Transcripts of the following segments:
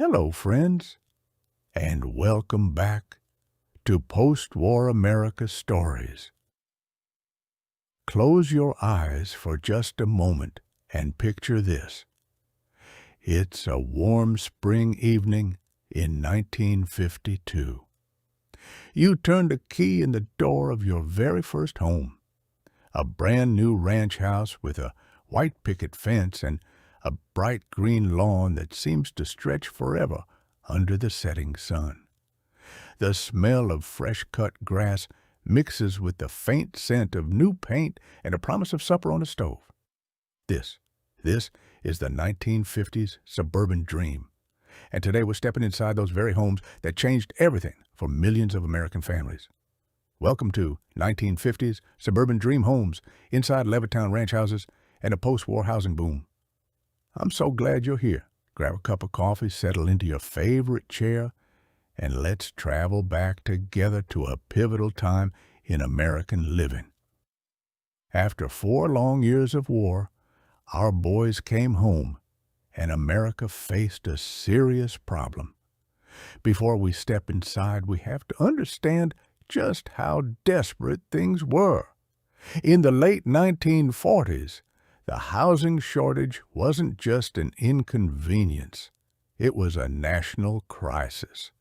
Hello, friends, and welcome back to Post-War America Stories. Close your eyes for just a moment and picture this. It's a warm spring evening in 1952. You turn the key in the door of your very first home, a brand new ranch house with a white picket fence and a bright green lawn that seems to stretch forever under the setting sun. The smell of fresh-cut grass mixes with the faint scent of new paint and a promise of supper on the stove. This is the 1950s suburban dream. And today we're stepping inside those very homes that changed everything for millions of American families. Welcome to 1950s suburban dream homes inside Levittown ranch houses and a post-war housing boom. I'm so glad you're here. Grab a cup of coffee, settle into your favorite chair, and let's travel back together to a pivotal time in American living. After 4 long years of war, our boys came home, and America faced a serious problem. Before we step inside, we have to understand just how desperate things were. In the late 1940s, the housing shortage wasn't just an inconvenience. It was a national crisis.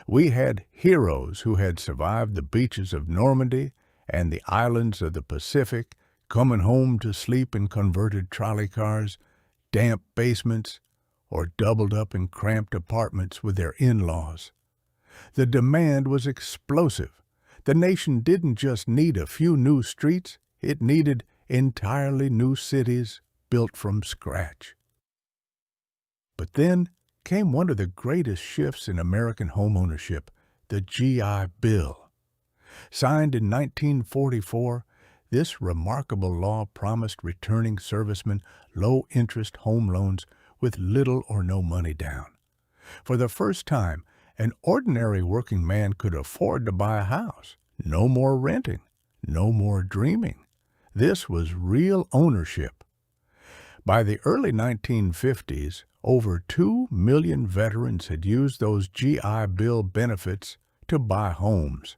We had heroes who had survived the beaches of Normandy and the islands of the Pacific, coming home to sleep in converted trolley cars, damp basements, or doubled up in cramped apartments with their in-laws. The demand was explosive. The nation didn't just need a few new streets, it needed entirely new cities built from scratch. But then came one of the greatest shifts in American homeownership, the GI Bill. Signed in 1944, this remarkable law promised returning servicemen low-interest home loans with little or no money down. For the first time, an ordinary working man could afford to buy a house. No more renting, no more dreaming. This was real ownership. By the early 1950s, over 2 million veterans had used those GI Bill benefits to buy homes.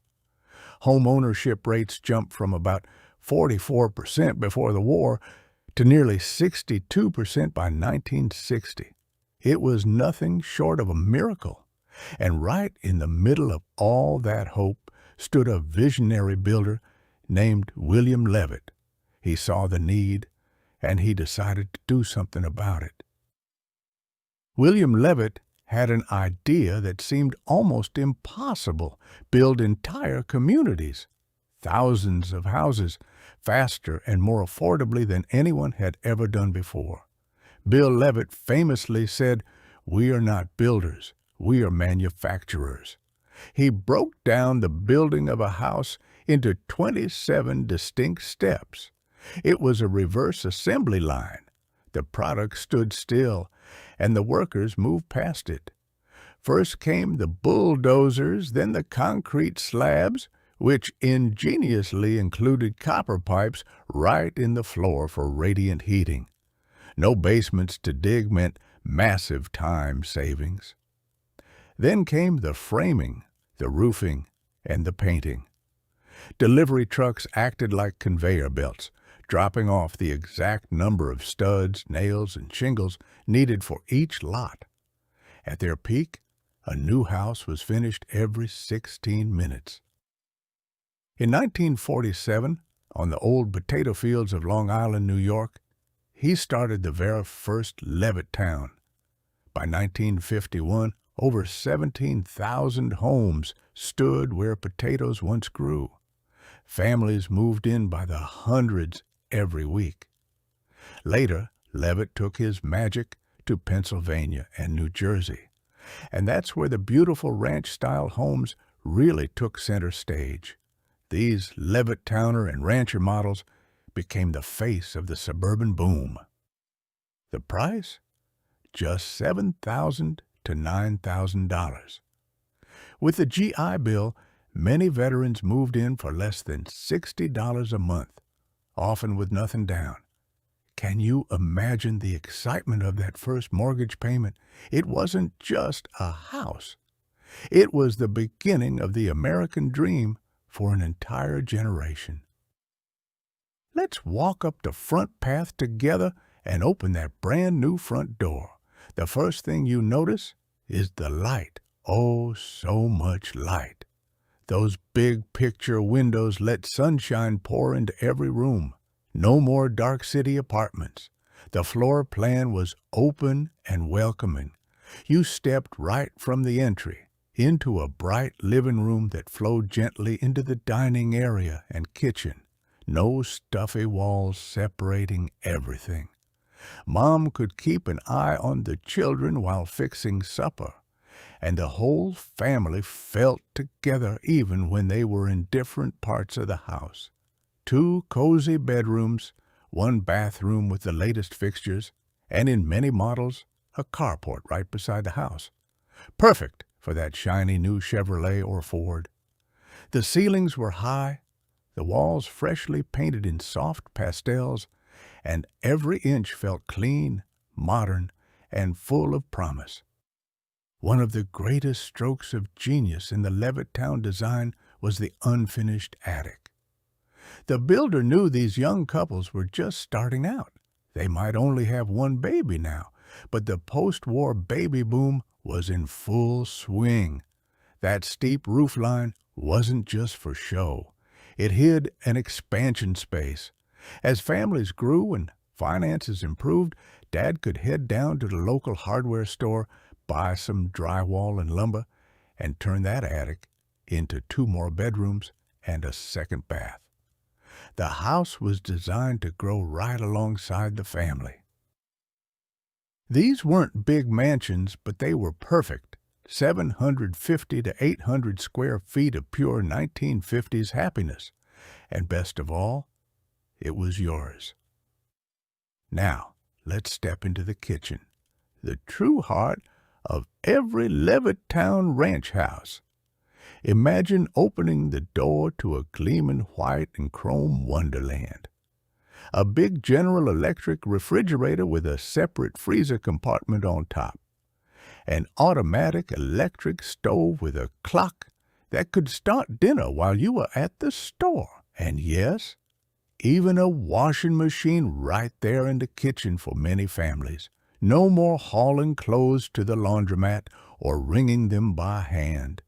Home ownership rates jumped from about 44% before the war to nearly 62% by 1960. It was nothing short of a miracle. And right in the middle of all that hope stood a visionary builder named William Levitt. He saw the need, and he decided to do something about it. William Levitt had an idea that seemed almost impossible: build entire communities, thousands of houses, faster and more affordably than anyone had ever done before. Bill Levitt famously said, "We are not builders, we are manufacturers." He broke down the building of a house into 27 distinct steps. It was a reverse assembly line. The product stood still, and the workers moved past it. First came the bulldozers, then the concrete slabs, which ingeniously included copper pipes right in the floor for radiant heating. No basements to dig meant massive time savings. Then came the framing, the roofing, and the painting. Delivery trucks acted like conveyor belts, dropping off the exact number of studs, nails, and shingles needed for each lot. At their peak, a new house was finished every 16 minutes. In 1947, on the old potato fields of Long Island, New York, he started the very first Levittown. By 1951, over 17,000 homes stood where potatoes once grew. Families moved in by the hundreds every week. Later, Levitt took his magic to Pennsylvania and New Jersey, and that's where the beautiful ranch-style homes really took center stage. These Levittowner and rancher models became the face of the suburban boom. The price? Just $7,000 to $9,000. With the GI Bill, many veterans moved in for less than $60 a month, often with nothing down. Can you imagine the excitement of that first mortgage payment? It wasn't just a house. It was the beginning of the American dream for an entire generation. Let's walk up the front path together and open that brand new front door. The first thing you notice is the light. Oh, so much light. Those big picture windows let sunshine pour into every room. No more dark city apartments. The floor plan was open and welcoming. You stepped right from the entry into a bright living room that flowed gently into the dining area and kitchen. No stuffy walls separating everything. Mom could keep an eye on the children while fixing supper, and the whole family felt together even when they were in different parts of the house. 2 cozy bedrooms, 1 bathroom with the latest fixtures, and in many models, a carport right beside the house. Perfect for that shiny new Chevrolet or Ford. The ceilings were high, the walls freshly painted in soft pastels, and every inch felt clean, modern, and full of promise. One of the greatest strokes of genius in the Levittown design was the unfinished attic. The builder knew these young couples were just starting out. They might only have 1 baby now, but the post-war baby boom was in full swing. That steep roofline wasn't just for show. It hid an expansion space. As families grew and finances improved, Dad could head down to the local hardware store, buy some drywall and lumber, and turn that attic into 2 more bedrooms and a second bath. The house was designed to grow right alongside the family. These weren't big mansions, but they were perfect. 750 to 800 square feet of pure 1950s happiness. And best of all, it was yours. Now, let's step into the kitchen, the true heart of every Levittown ranch house. Imagine opening the door to a gleaming white and chrome wonderland. A big General Electric refrigerator with a separate freezer compartment on top. An automatic electric stove with a clock that could start dinner while you were at the store. And yes, even a washing machine right there in the kitchen for many families. No more hauling clothes to the laundromat or wringing them by hand.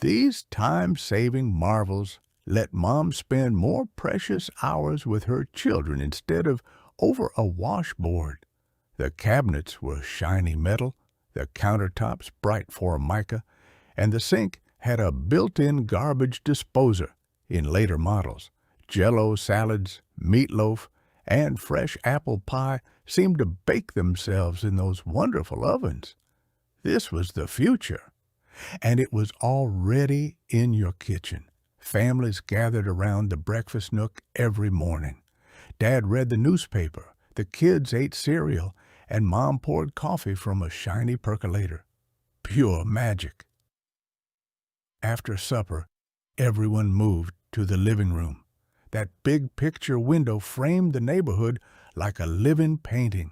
These time-saving marvels let Mom spend more precious hours with her children instead of over a washboard. The cabinets were shiny metal, the countertops bright formica, and the sink had a built-in garbage disposer in later models. Jell-O salads, meatloaf, and fresh apple pie seemed to bake themselves in those wonderful ovens. This was the future, and it was already in your kitchen. Families gathered around the breakfast nook every morning. Dad read the newspaper, the kids ate cereal, and Mom poured coffee from a shiny percolator. Pure magic. After supper, everyone moved to the living room. That big picture window framed the neighborhood like a living painting.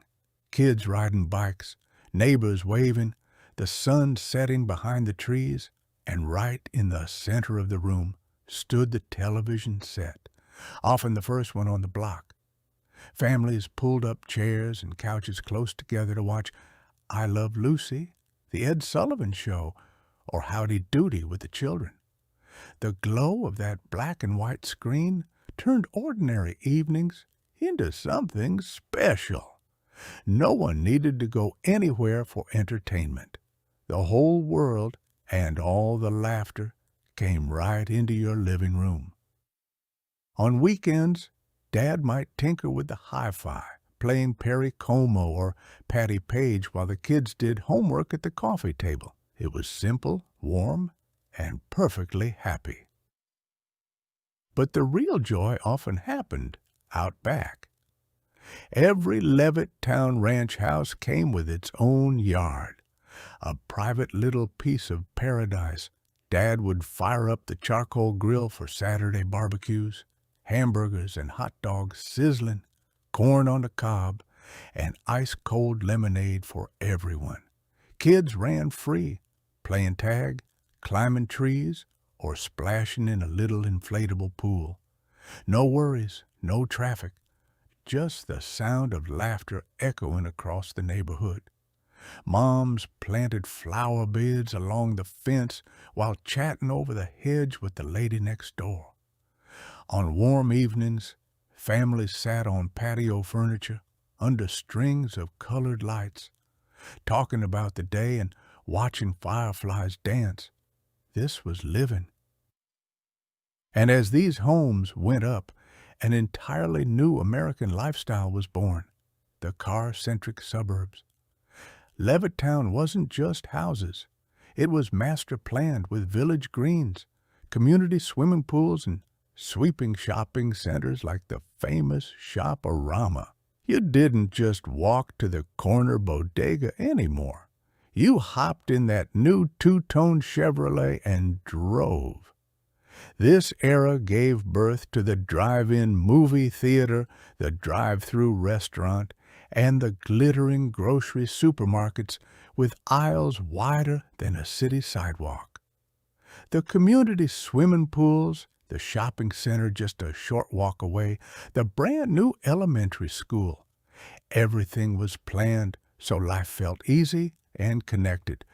Kids riding bikes, neighbors waving, the sun setting behind the trees, and right in the center of the room stood the television set, often the first one on the block. Families pulled up chairs and couches close together to watch I Love Lucy, The Ed Sullivan Show, or Howdy Doody with the children. The glow of that black and white screen turned ordinary evenings into something special. No one needed to go anywhere for entertainment. The whole world and all the laughter came right into your living room. On weekends, Dad might tinker with the hi-fi, playing Perry Como or Patti Page while the kids did homework at the coffee table. It was simple, warm, and perfectly happy. But the real joy often happened out back. Every Levittown ranch house came with its own yard, a private little piece of paradise. Dad would fire up the charcoal grill for Saturday barbecues, hamburgers and hot dogs sizzling, corn on the cob, and ice-cold lemonade for everyone. Kids ran free, playing tag, climbing trees, or splashing in a little inflatable pool. No worries, no traffic, just the sound of laughter echoing across the neighborhood. Moms planted flower beds along the fence while chatting over the hedge with the lady next door. On warm evenings, families sat on patio furniture under strings of colored lights, talking about the day and watching fireflies dance. This was living. And as these homes went up, an entirely new American lifestyle was born, the car-centric suburbs. Levittown wasn't just houses. It was master planned with village greens, community swimming pools, and sweeping shopping centers like the famous Shop-A-Rama. You didn't just walk to the corner bodega anymore. You hopped in that new two-tone Chevrolet and drove. This era gave birth to the drive-in movie theater, the drive-through restaurant, and the glittering grocery supermarkets with aisles wider than a city sidewalk. The community swimming pools, the shopping center just a short walk away, the brand-new elementary school. Everything was planned so life felt easy and connected.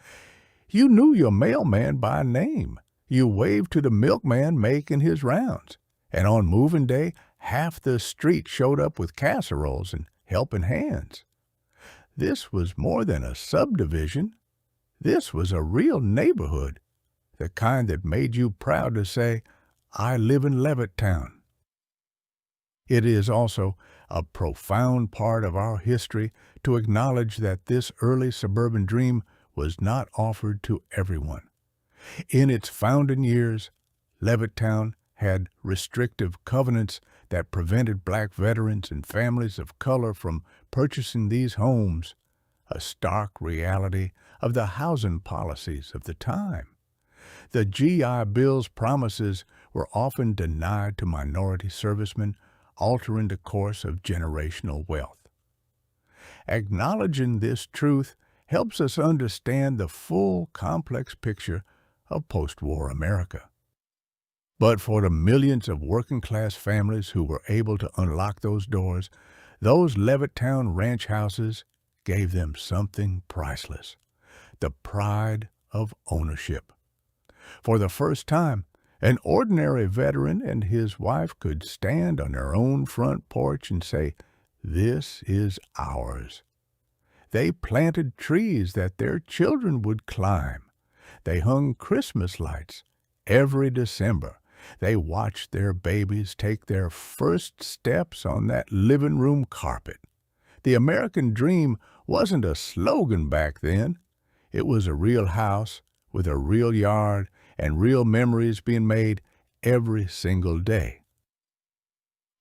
You knew your mailman by name. You waved to the milkman making his rounds. And on moving day, half the street showed up with casseroles and helping hands. This was more than a subdivision. This was a real neighborhood, the kind that made you proud to say, "I live in Levittown." It is also a profound part of our history to acknowledge that this early suburban dream was not offered to everyone. In its founding years, Levittown had restrictive covenants that prevented black veterans and families of color from purchasing these homes, a stark reality of the housing policies of the time. The GI Bill's promises were often denied to minority servicemen, altering the course of generational wealth. Acknowledging this truth helps us understand the full, complex picture of post-war America. But for the millions of working-class families who were able to unlock those doors, those Levittown ranch houses gave them something priceless, the pride of ownership. For the first time, an ordinary veteran and his wife could stand on their own front porch and say, "This is ours." They planted trees that their children would climb. They hung Christmas lights every December. They watched their babies take their first steps on that living room carpet. The American dream wasn't a slogan back then. It was a real house with a real yard and real memories being made every single day.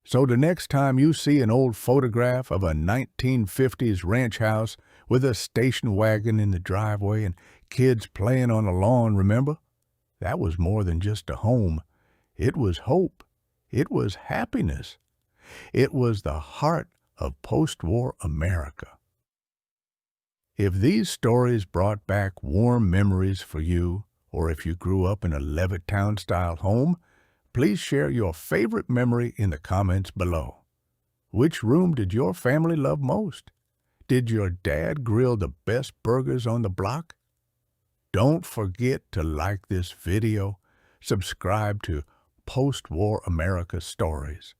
So the next time you see an old photograph of a 1950s ranch house with a station wagon in the driveway and kids playing on the lawn, remember? That was more than just a home. It was hope. It was happiness. It was the heart of post-war America. If these stories brought back warm memories for you, or if you grew up in a Levittown-style home, please share your favorite memory in the comments below. Which room did your family love most? Did your dad grill the best burgers on the block? Don't forget to like this video, subscribe to Post-War America Stories,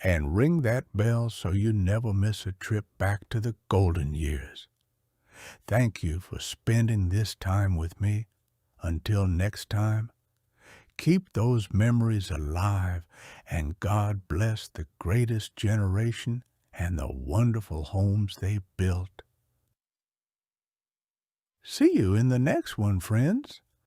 and ring that bell so you never miss a trip back to the golden years. Thank you for spending this time with me. Until next time, keep those memories alive, and God bless the greatest generation and the wonderful homes they built. See you in the next one, friends.